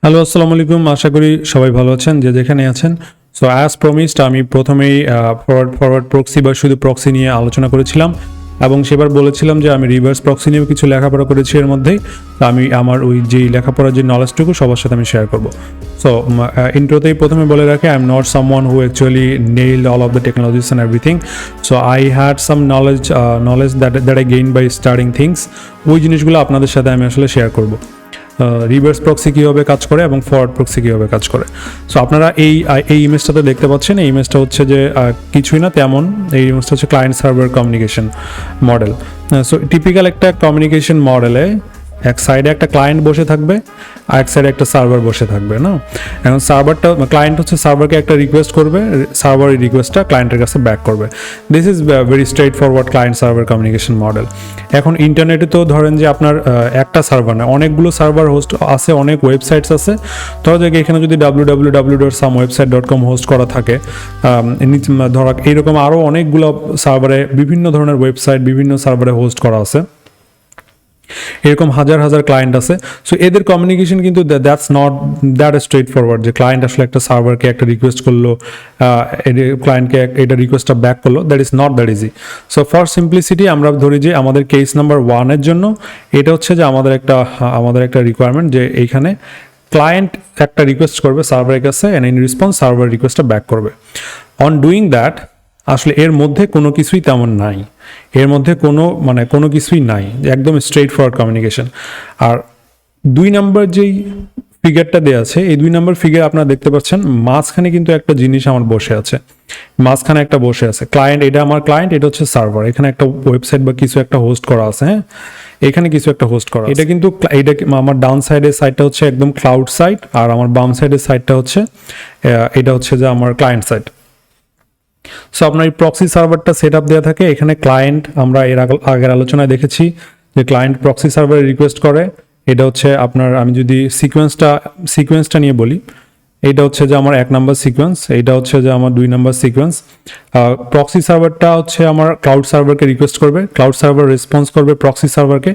Hello, আসসালামু আলাইকুম। আশা করি সবাই ভালো আছেন যে যেখানে আছেন। সো অ্যাজ প্রমিসড আমি প্রথমেই ফরওয়ার্ড প্রক্সি বা শুধু প্রক্সি নিয়ে আলোচনা করেছিলাম এবং সেবার বলেছিলাম যে আমি রিভার্স প্রক্সি নিয়েও কিছু লেখাপড়া করেছি এর মধ্যেই। তো আমি আমার ওই যে লেখাপড়ার যে নলেজটুকু সবার সাথে আমি শেয়ার করব। সো ইন্ট্রোতেই প্রথমে বলে রাখি, I am not someone who actually nailed all of the technologies and everything. So I had some knowledge that I gain by studying things. ওই জিনিসগুলো আপনাদের সাথে আমি আসলে শেয়ার করব। রিভার্স প্রক্সি কীভাবে কাজ করে এবং ফরওয়ার্ড প্রক্সি কীভাবে কাজ করে। সো আপনারা এই ইমেজটাতে দেখতে পাচ্ছেন, এই ইমেজটা হচ্ছে যে কিছুই না তেমন। এই ইমেজটা হচ্ছে client server communication model. So typical একটা কমিউনিকেশন মডেলে এক সাইডে একটা ক্লায়েন্ট বসে থাকবে আর এক সাইডে একটা সার্ভার বসে থাকবে না। এখন ক্লায়েন্ট হচ্ছে সার্ভারকে একটা রিকোয়েস্ট করবে, সার্ভার এই রিকোয়েস্টটা ক্লায়েন্টের কাছে ব্যাক করবে। This is very straight forward client server communication model. এখন ইন্টারনেটে তো ধরেন যে আপনার একটা সার্ভার না, অনেকগুলো সার্ভার হোস্ট আছে, অনেক ওয়েবসাইটস আছে। ধরা যাক এখানে যদি www.somewebsite.com হোস্ট করা থাকে, ধরা এইরকম আরও অনেকগুলো সার্ভারে বিভিন্ন ধরনের ওয়েবসাইট বিভিন্ন সার্ভারে হোস্ট করা আছে, এরকম হাজার হাজার ক্লায়েন্ট আছে। সো এদের কমিউনিকেশন কিন্তু that's not that straight forward যে ক্লায়েন্ট আসলে একটা সার্ভারকে একটা রিকোয়েস্ট করলো, ক্লায়েন্টকে এটা রিকোয়েস্টটা ব্যাক করলো, that is not that easy. So for simplicity আমরা ধরি যে আমাদের কেস নাম্বার 1-এর জন্য এটা হচ্ছে যে আমাদের একটা রিকোয়ারমেন্ট যে এইখানে ক্লায়েন্ট একটা রিকোয়েস্ট করবে সার্ভারের কাছে অ্যান্ড ইন রেসপন্স সার্ভার রিকোয়েস্টটা ব্যাক করবে। অন ডুইং দ্যাট আসলে এর মধ্যে কোনো কিছুই তেমন নাই, এর মধ্যে কোনো কিছুই নাই, একদম স্ট্রেট ফরওয়ার্ড কমিউনিকেশন। আর 2 নম্বর যেই ফিগারটা দেওয়া আছে, এই 2 নম্বর ফিগার আপনারা দেখতে পাচ্ছেন মাঝখানে কিন্তু একটা জিনিস আমার বসে আছে, মাঝখানে একটা বসে আছে ক্লায়েন্ট। এটা আমার ক্লায়েন্ট, এটা হচ্ছে সার্ভার। এখানে একটা ওয়েবসাইট বা কিছু একটা হোস্ট করা আছে, হ্যাঁ এখানে কিছু একটা হোস্ট করা। এটা কিন্তু এটা আমার ডাউন সাইডের সাইডটা হচ্ছে একদম ক্লাউড সাইড, আর আমার বাম সাইডের সাইডটা হচ্ছে এটা হচ্ছে যে আমার ক্লায়েন্ট সাইড। সো আপনার এই প্রক্সি সার্ভারটা সেট আপ দেওয়া থাকে। এখানে ক্লায়েন্ট আমরা এর আগের আলোচনায় দেখেছি যে ক্লায়েন্ট প্রক্সি সার্ভারে রিকোয়েস্ট করে। এটা হচ্ছে আপনার, আমি যদি সিকোয়েন্সটা নিয়ে বলি, এইটা হচ্ছে যে আমার 1 নম্বর সিকোয়েন্স, এইটা হচ্ছে যে আমার 2 নম্বর সিকোয়েন্স। প্রক্সি সার্ভারটা হচ্ছে আমার ক্লাউড সার্ভারকে রিকোয়েস্ট করবে, ক্লাউড সার্ভার রেসপন্স করবে প্রক্সি সার্ভারকে,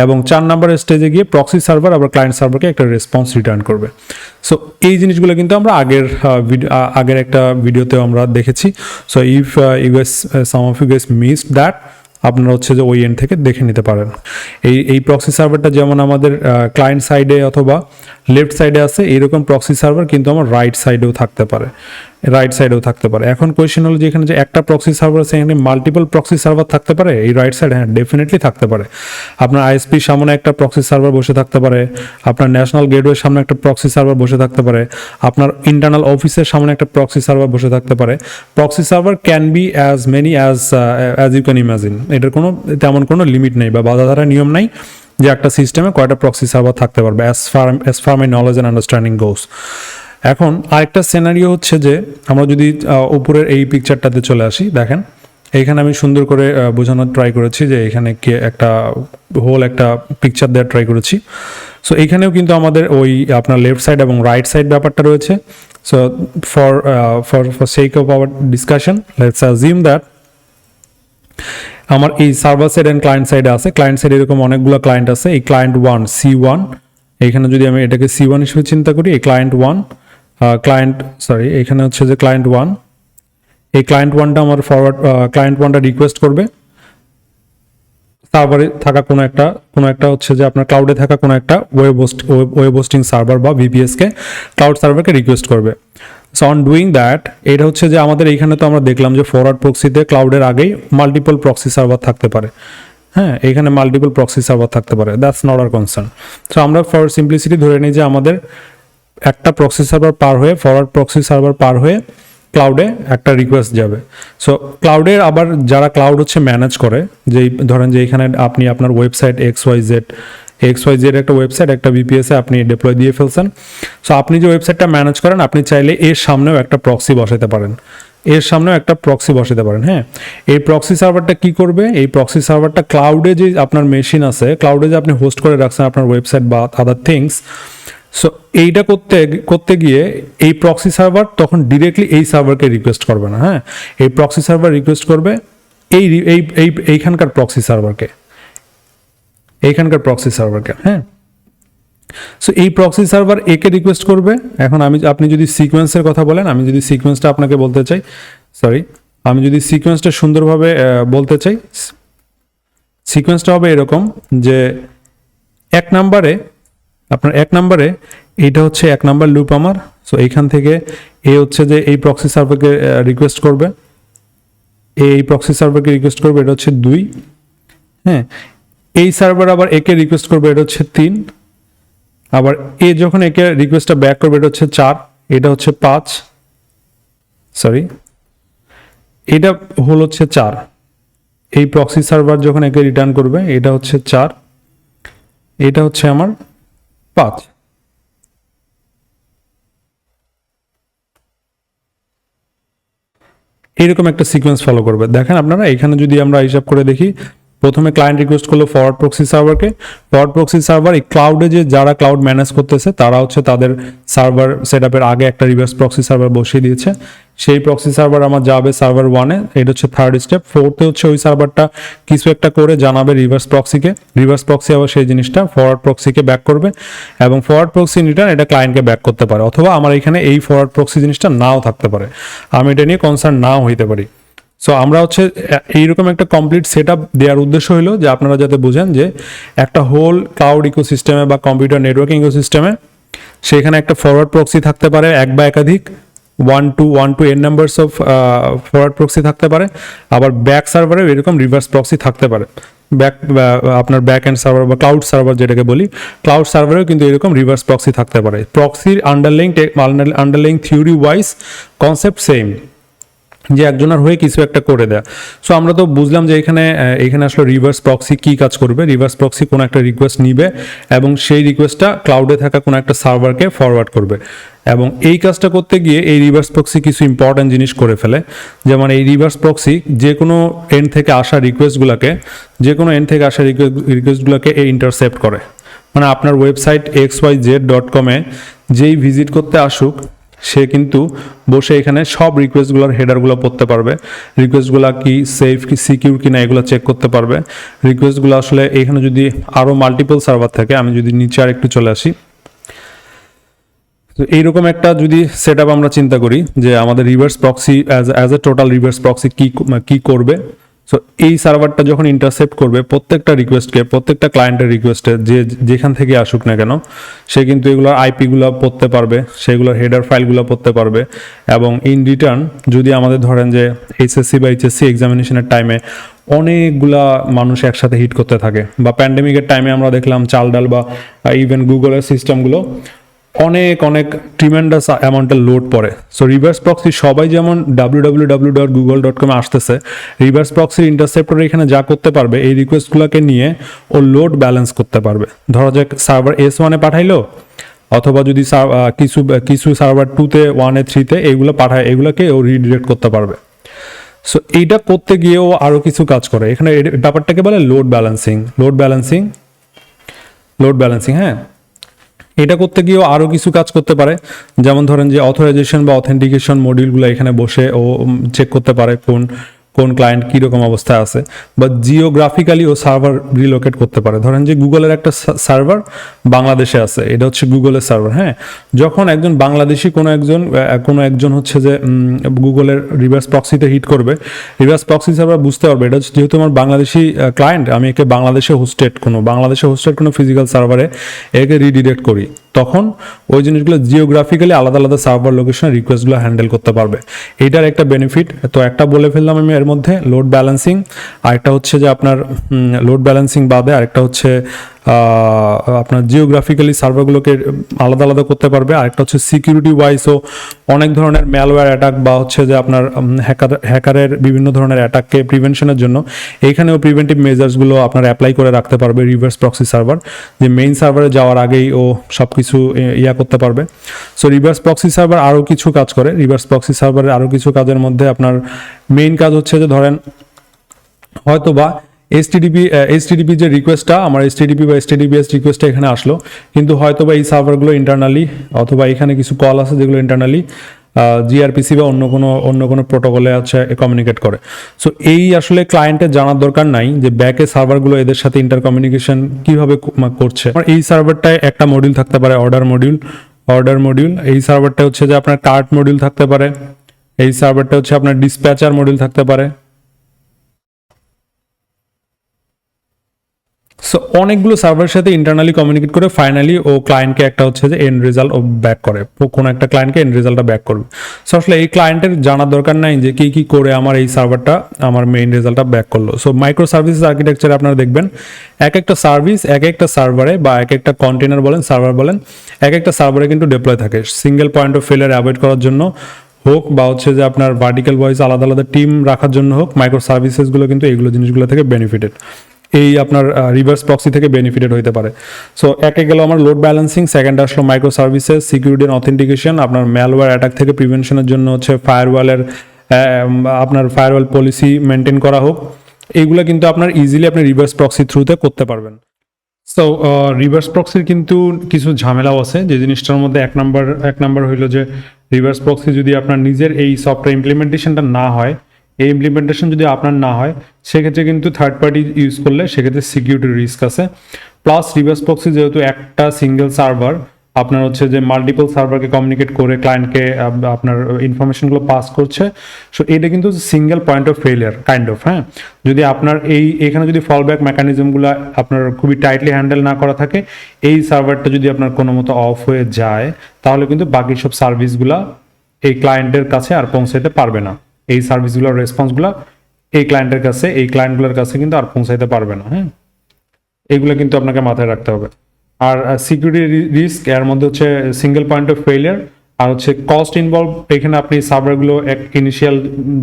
এবং 4 নম্বর স্টেজে গিয়ে প্রক্সি সার্ভার আবার ক্লায়েন্ট সার্ভারকে একটা রেসপন্স রিটার্ন করবে। সো এই জিনিসগুলো কিন্তু আমরা আগের একটা ভিডিওতেও আমরা দেখেছি। So if some of you guys missed that, আপনারা হচ্ছে যে ওই এন্ড থেকে দেখে নিতে পারেন। এই প্রক্সি সার্ভারটা যেমন আমাদের ক্লায়েন্ট সাইডে অথবা লেফট সাইডে আছে, এইরকম প্রক্সি সার্ভার কিন্তু আমার রাইট সাইডেও থাকতে পারে, এখন কোয়েশ্চেন হলো যে এখানে যে একটা প্রক্সি সার্ভার আছে, এখানে মাল্টিপল প্রক্সি সার্ভার থাকতে পারে এই রাইট সাইড? হ্যাঁ, ডেফিনেটলি থাকতে পারে। আপনার আইএসপির সামনে একটা প্রক্সি সার্ভার বসে থাকতে পারে, আপনার ন্যাশনাল গেটওয়ের সামনে একটা প্রক্সি সার্ভার বসে থাকতে পারে, আপনার ইন্টারনাল অফিসের সামনে একটা প্রক্সি সার্ভার বসে থাকতে পারে। Proxy server can be as many as you can imagine. এটার তেমন কোনো লিমিট নেই বা বাধাধারা নিয়ম নাই যে একটা সিস্টেমে কয়টা প্রক্সি সার্ভার থাকতে পারবে, as far my knowledge and understanding goes. এখন আরেকটা সিনারিও হচ্ছে যে আমরা যদি উপরের এই পিকচারটাতে চলে আসি, দেখেন এইখানে আমি সুন্দর করে বোঝানোর ট্রাই করেছি যে এখানে একটা পিকচার দেওয়ার ট্রাই করেছি। সো এইখানেও কিন্তু আমাদের ওই আপনার লেফট সাইড এবং রাইট সাইড ব্যাপারটা রয়েছে। So for sake of our discussion let's assume that আমার এই সার্ভার সাইড অ্যান্ড ক্লায়েন্ট সাইডে আছে। ক্লায়েন্ট সাইডে এরকম অনেকগুলো ক্লায়েন্ট আছে। এই ক্লায়েন্ট 1 C1, এখানে যদি আমি এটাকে C1 হিসেবে চিন্তা করি, এই ক্লায়েন্ট 1 এখানে হচ্ছে যে ক্লায়েন্ট 1, এই ক্লায়েন্ট 1টা আমার ক্লায়েন্ট 1টা রিকোয়েস্ট করবে সার্ভারে থাকা কোনো একটা হচ্ছে যে আপনার ক্লাউডে থাকা কোনো একটা ওয়েব হোস্টিং সার্ভার বা ভিপিএসকে ক্লাউড সার্ভারকে রিকোয়েস্ট করবে। সো অন ডুইং দ্যাট, এটা হচ্ছে যে আমাদের এইখানে তো আমরা দেখলাম যে ফরওয়ার্ড প্রক্সিতে ক্লাউডের আগেই মাল্টিপল প্রক্সি সার্ভার থাকতে পারে। হ্যাঁ, এখানে মাল্টিপল প্রক্সি সার্ভার থাকতে পারে, that's not our concern. So আমরা ফর সিম্পলিসিটি ধরে নিই যে আমাদের একটা প্রক্সি সার্ভার পার হয়ে, ফরওয়ার্ড প্রক্সি সার্ভার পার হয়ে ক্লাউডে একটা রিকোয়েস্ট যাবে। সো ক্লাউডের আবার যারা ক্লাউড হচ্ছে ম্যানেজ করে, যেই ধরেন যে এখানে আপনি আপনার ওয়েবসাইট XYZ একটা ওয়েবসাইট একটা ভিপিএসে আপনি ডিপ্লয় দিয়ে ফেলছেন। সো আপনি যে ওয়েবসাইটটা ম্যানেজ করেন, আপনি চাইলে এর সামনেও একটা প্রক্সি বসাতে পারেন, হ্যাঁ। এই প্রক্সি সার্ভারটা কি করবে? এই প্রক্সি সার্ভারটা ক্লাউডে যে আপনার মেশিন আছে, ক্লাউডে যে আপনি হোস্ট করে রাখছেন আপনার ওয়েবসাইট বা আদার থিংস, সো এইটা করতে গিয়ে এই প্রক্সি সার্ভার তখন ডিরেক্টলি এই সার্ভারকে রিকোয়েস্ট করবে না, হ্যাঁ। এই প্রক্সি সার্ভার রিকোয়েস্ট করবে এইখানকার প্রক্সি সার্ভারকে, হ্যাঁ। সো এই প্রক্সি সার্ভার একে রিকোয়েস্ট করবে। এখন আপনি যদি সিকোয়েন্সের কথা বলেন, আমি যদি সিকোয়েন্সটা আপনাকে বলতে চাই, আমি যদি সিকোয়েন্সটা সুন্দরভাবে বলতে চাই, সিকোয়েন্সটা হবে এরকম যে এক নাম্বারে এইটা হচ্ছে 1 নাম্বার লুপ আমার। সো এইখান থেকে এ হচ্ছে যে এই প্রক্সি সার্ভারকে রিকোয়েস্ট করবে, এই প্রক্সি সার্ভারকে রিকোয়েস্ট করবে, এটা হচ্ছে 2। হ্যাঁ, এই সার্ভার আবার একে রিকোয়েস্ট করবে, এটা হচ্ছে 3। আবার এ যখন একে রিকোয়েস্টটা ব্যাক করবে, এটা হচ্ছে 4, এটা হচ্ছে 5, এটা হচ্ছে 4। এই প্রক্সি সার্ভার যখন একে রিটার্ন করবে, এটা হচ্ছে 4, এটা হচ্ছে আমার 5। এরকম একটা সিকোয়েন্স ফলো করবে। দেখেন আপনারা এখানে যদি আমরা হিসাব করে দেখি, প্রথমে ক্লায়েন্ট রিকোয়েস্ট করলো ফরওয়ার্ড প্রক্সি সার্ভারকে। ফরওয়ার্ড প্রক্সি সার্ভার এই ক্লাউডে যে যারা ক্লাউড ম্যানেজ করতেছে তারা হচ্ছে তাদের সার্ভার সেটআপের আগে একটা রিভার্স প্রক্সি সার্ভার বসিয়ে দিয়েছে। সেই প্রক্সি সার্ভার আমার যাবে সার্ভার 1-এ, এটা হচ্ছে 3rd স্টেপ। 4th-এ হচ্ছে ওই সার্ভারটা কিছু একটা করে জানাবে রিভার্স প্রক্সিকে, রিভার্স প্রক্সি আবার সেই জিনিসটা ফরওয়ার্ড প্রক্সিকে ব্যাক করবে, এবং ফরওয়ার্ড প্রক্সি রিটার্ন এটা ক্লায়েন্টকে ব্যাক করতে পারে, অথবা আমার এখানে এই ফরওয়ার্ড প্রক্সি জিনিসটা নাও থাকতে পারে, আমি এটা নিয়ে কনসার্ন নাও হইতে পারি। সো আমরা হচ্ছে এইরকম একটা কমপ্লিট সেট আপ দেওয়ার উদ্দেশ্য হলো যে আপনারা যাতে বুঝেন যে একটা হোল ক্লাউড ইকোসিস্টেমে বা কম্পিউটার নেটওয়ার্কিং ইকোসিস্টেমে সেখানে একটা ফরওয়ার্ড প্রক্সি থাকতে পারে, এক বা একাধিক 1 to n numbers of forward proxy থাকতে পারে, আবার ব্যাক সার্ভারেও এরকম রিভার্স প্রক্সি থাকতে পারে। আপনার ব্যাক এন্ড সার্ভার বা ক্লাউড সার্ভার যেটাকে বলি, ক্লাউড সার্ভারেও কিন্তু এরকম রিভার্স প্রক্সি থাকতে পারে। প্রক্সির underlying theory wise concept same, যে একজনের হয়ে কিছু একটা করে দেয়া। সো আমরা তো বুঝলাম যে এখানে আসলে রিভার্স প্রক্সি কি কাজ করবে। রিভার্স প্রক্সি কোনো একটা রিকোয়েস্ট নিবে এবং সেই রিকোয়েস্টটা ক্লাউডে থাকা কোনো একটা সার্ভারকে ফরওয়ার্ড করবে, এবং এই কাজটা করতে গিয়ে এই রিভার্স প্রক্সি কিছু ইম্পর্টেন্ট জিনিস করে ফেলে। যেমন এই রিভার্স প্রক্সি যে কোনো এন্ড থেকে আসা রিকোয়েস্টগুলোকে ইন্টারসেপ্ট করে। মানে আপনার ওয়েবসাইট xyz.com-এ যেই ভিজিট করতে আসুক, সে কিন্তু বসে এখানে সব রিকোয়েস্টগুলোর হেডারগুলো পড়তে পারবে, রিকোয়েস্টগুলো কি সেফ কি সিকিউর কি না এগুলো চেক করতে পারবে। রিকোয়েস্টগুলো আসলে এখানে যদি আরও মাল্টিপল সার্ভার থাকে, আমি যদি নিচে আর একটু চলে আসি, তো এইরকম একটা যদি সেট আপ আমরা চিন্তা করি যে আমাদের reverse proxy as a total reverse proxy কি করবে। সো এই সার্ভারটা যখন ইন্টারসেপ্ট করবে প্রত্যেকটা রিকোয়েস্টকে, প্রত্যেকটা ক্লায়েন্টের রিকোয়েস্টে যেখান থেকে আসুক না কেন, সে কিন্তু এগুলোর আইপিগুলো পড়তে পারবে, সেগুলোর হেডার ফাইলগুলো পড়তে পারবে, এবং ইন রিটার্ন যদি আমাদের ধরেন যে এইচএসসি বা এইচএসসি এক্সামিনেশনের টাইমে অনেকগুলা মানুষ একসাথে হিট করতে থাকে, বা প্যান্ডেমিকের টাইমে আমরা দেখলাম চাল ডাল বা ইভেন গুগলের সিস্টেমগুলো অনেক ট্রিমেন্ডাস অ্যামাউন্টের লোড পড়ে। সো রিভার্স প্রক্সি সবাই যেমন www.google.com আসতেছে, রিভার্স প্রক্সির ইন্টারসেপ্টর এখানে যা করতে পারবে এই রিকোয়েস্টগুলোকে নিয়ে ও লোড ব্যালেন্স করতে পারবে। ধরা যাক সার্ভার S1-এ পাঠাইলো, অথবা যদি কিছু সার্ভার 2-তে 1-এ 3-তে এইগুলো পাঠায়, এগুলোকে ও রিডিরেক্ট করতে পারবে। সো এইটা করতে গিয়েও আরও কিছু কাজ করে। এখানে ব্যাপারটাকে বলে লোড ব্যালেন্সিং। হ্যাঁ, এটা করতে গিয়েও আরও কিছু কাজ করতে পারে, যেমন ধরেন যে অথরাইজেশন বা অথেন্টিকেশন মডিউলগুলো এখানে বসে ও চেক করতে পারে কোন ক্লায়েন্ট কীরকম অবস্থায় আছে, বা জিওগ্রাফিক্যালি ও সার্ভার রিলোকেট করতে পারে। ধরেন যে গুগলের একটা সার্ভার বাংলাদেশে আছে, এটা হচ্ছে গুগলের সার্ভার। হ্যাঁ, যখন একজন বাংলাদেশি কোনো একজন হচ্ছে যে গুগলের রিভার্স প্রক্সিতে হিট করবে, রিভার্স প্রক্সি সার্ভার বুঝতে পারবে এটা যেহেতু আমার বাংলাদেশি ক্লায়েন্ট, আমি একে বাংলাদেশে হোস্টেড কোনো ফিজিক্যাল সার্ভারে একে রিডিরেক্ট করি, তখন ওই জিনিসগুলো জিওগ্রাফিক্যালি আলাদা সার্ভার লোকেশনে রিকোয়েস্টগুলো হ্যান্ডেল করতে পারবে। এইটার একটা বেনিফিট। তো একটা বলে ফেললাম আমি এর মধ্যে লোড ব্যালেন্সিং, আরেকটা হচ্ছে যে আপনার লোড ব্যালেন্সিং বাদে আরেকটা হচ্ছে আপনার জিওগ্রাফিক্যালি সার্ভারগুলোকে আলাদা করতে পারবে। আরেকটা হচ্ছে সিকিউরিটি ওয়াইজও অনেক ধরনের ম্যালওয়্যার অ্যাটাক বা হচ্ছে যে আপনার হ্যাকারের বিভিন্ন ধরনের অ্যাটাককে প্রিভেনশনের জন্য এইখানেও প্রিভেন্টিভ মেজার্সগুলো আপনার অ্যাপ্লাই করে রাখতে পারবে রিভার্স প্রক্সি সার্ভার, যে মেইন সার্ভারে যাওয়ার আগেই ও সব কিছু করতে পারবে। সো রিভার্স প্রক্সি সার্ভার আরও কিছু কাজ করে। রিভার্স প্রক্সি সার্ভারের আরও কিছু কাজের মধ্যে আপনার মেইন কাজ হচ্ছে যে ধরেন হয়তো বা এইচটিডিপি যে রিকোয়েস্টটা আমার এইচটিডিপি বা এইচটিডিপিএস রিকোয়েস্টটা এখানে আসলো, কিন্তু হয়তো বা এই সার্ভারগুলো ইন্টারনালি অথবা এখানে কিছু কল আছে যেগুলো ইন্টারনালি জিআরপিসি বা অন্য কোনো প্রোটোকলে আছে কমিউনিকেট করে। সো এই আসলে ক্লায়েন্টের জানার দরকার নাই যে ব্যাকে সার্ভারগুলো এদের সাথে ইন্টার কমিউনিকেশন কীভাবে করছে। এই সার্ভারটায় একটা মডিউল থাকতে পারে অর্ডার মডিউল, এই সার্ভারটা হচ্ছে যে আপনার কার্ট মডিউল থাকতে পারে, এই সার্ভারটা হচ্ছে আপনার ডিসপ্যাচার মডিউল থাকতে পারে। সো অনেকগুলো সার্ভারের সাথে ইন্টারনালি কমিউনিকেট করে ফাইনালি ও ক্লায়েন্টকে একটা হচ্ছে যে এন্ড রেজাল্ট ও ব্যাক করে, কোনো একটা ক্লায়েন্টকে এন্ড রেজাল্টটা ব্যাক করবে। সো আসলে এই ক্লায়েন্টের জানার দরকার নাই যে কি করে আমার এই সার্ভারটা আমার মেইন রেজাল্টটা ব্যাক করলো। সো মাইক্রো সার্ভিসেস আর্কিটেকচারে আপনারা দেখবেন এক একটা সার্ভিস এক একটা সার্ভারে বা এক একটা কন্টেনার বলেন সার্ভার বলেন এক একটা সার্ভারে কিন্তু ডিপ্লয় থাকে single point of failure avoid করার জন্য হোক বা হচ্ছে যে আপনার ভার্টিক্যাল ওয়াইজ আলাদা আলাদা টিম রাখার জন্য হোক, মাইক্রো সার্ভিসেসগুলো কিন্তু এইগুলো জিনিসগুলো থেকে বেনিফিটেড, এই আপনার রিভার্স প্রক্সি থেকে বেনিফিটেড হতে পারে। সো একে গেল আমার লোড ব্যালেন্সিং, সেকেন্ড আসলো micro services, security and authentication, আপনার ম্যালওয়্যার অ্যাটাক থেকে প্রিভেনশনের জন্য হচ্ছে আপনার ফায়ারওয়াল পলিসি মেনটেন করা হোক, এইগুলো কিন্তু আপনার ইজিলি আপনি রিভার্স প্রক্সি থ্রুতে করতে পারবেন। সো রিভার্স প্রক্সির কিন্তু কিছু ঝামেলাও আছে, যে জিনিসটার মধ্যে এক নাম্বার হইলো যে রিভার্স প্রক্সি যদি আপনার নিজের এই সফটওয়্যার ইমপ্লিমেন্টেশনটা না হয়, এই ইমপ্লিমেন্টেশন যদি আপনার না হয় সেক্ষেত্রে কিন্তু থার্ড পার্টি ইউজ করলে সেক্ষেত্রে সিকিউরিটির রিস্ক আছে। প্লাস রিভার্স প্রক্সি যেহেতু একটা সিঙ্গেল সার্ভার আপনার হচ্ছে যে মাল্টিপল সার্ভারকে কমিউনিকেট করে ক্লায়েন্টকে আপনার ইনফরমেশনগুলো পাস করছে, সো এটা কিন্তু single point of failure kind of. হ্যাঁ, যদি আপনার এখানে যদি ফলব্যাক মেকানিজমগুলো আপনার খুবই টাইটলি হ্যান্ডেল না করা থাকে, এই সার্ভারটা যদি আপনার কোনো মতো অফ হয়ে যায় তাহলে কিন্তু বাকি সব সার্ভিসগুলো এই ক্লায়েন্টের কাছে আর পৌঁছাইতে পারবে না, এই সার্ভিসগুলোর রেসপন্সগুলো এই ক্লায়েন্টগুলোর কাছে কিন্তু আর পৌঁছাইতে পারবে না। হ্যাঁ, এইগুলো কিন্তু আপনাকে মাথায় রাখতে হবে। আর সিকিউরিটি রিস্ক এর মধ্যে হচ্ছে সিঙ্গেল পয়েন্ট অফ ফেলিয়ার আর হচ্ছে কস্ট ইনভলভ। এখানে আপনি সার্ভারগুলো এক ইনিশিয়াল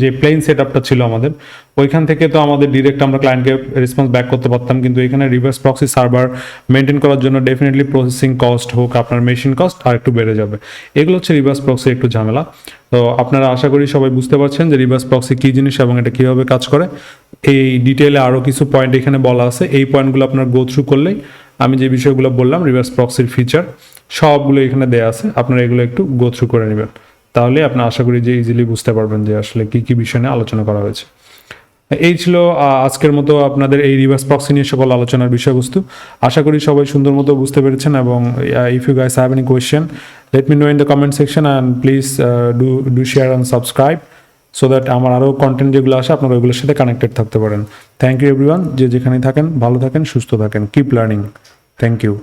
যে প্লেন সেট আপটা ছিল আমাদের, ওইখান থেকে তো আমাদের ডিরেক্ট আমরা ক্লায়েন্টকে রেসপন্স ব্যাক করতে পারতাম, কিন্তু এখানে রিভার্স প্রক্সি সার্ভার মেনটেন করার জন্য ডেফিনেটলি প্রসেসিং কস্ট হোক আপনার মেশিন কস্ট আর একটু বেড়ে যাবে। এগুলো হচ্ছে রিভার্স প্রক্সি একটু ঝামেলা। তো আপনারা আশা করি সবাই বুঝতে পারছেন যে রিভার্স প্রক্সি কী জিনিস এবং এটা কীভাবে কাজ করে। এই ডিটেলে আরও কিছু পয়েন্ট এখানে বলা আছে, এই পয়েন্টগুলো আপনার গো থ্রু করলেই আমি যে বিষয়গুলো বললাম রিভার্স প্রক্সির ফিচার সবগুলো এখানে দেয়া আছে, আপনারা এগুলো একটু গো থ্রু করে নেবেন, তাহলে আপনি আশা করি যে ইজিলি বুঝতে পারবেন যে আসলে কী বিষয় নিয়ে আলোচনা করা হয়েছে। এই ছিল আজকের মতো আপনাদের এই রিভার্স প্রক্সি নিয়ে সকল আলোচনার বিষয়বস্তু। আশা করি সবাই সুন্দর মতো বুঝতে পেরেছেন, এবং if you guys have any question let me know in the comment section and please do share and subscribe so that আমার আরও কন্টেন্ট যেগুলো আসে আপনারা ওইগুলোর সাথে কানেক্টেড থাকতে পারেন। থ্যাংক ইউ এভরিওয়ান, যে যেখানেই থাকেন ভালো থাকেন সুস্থ থাকেন, কিপ লার্নিং। Thank you.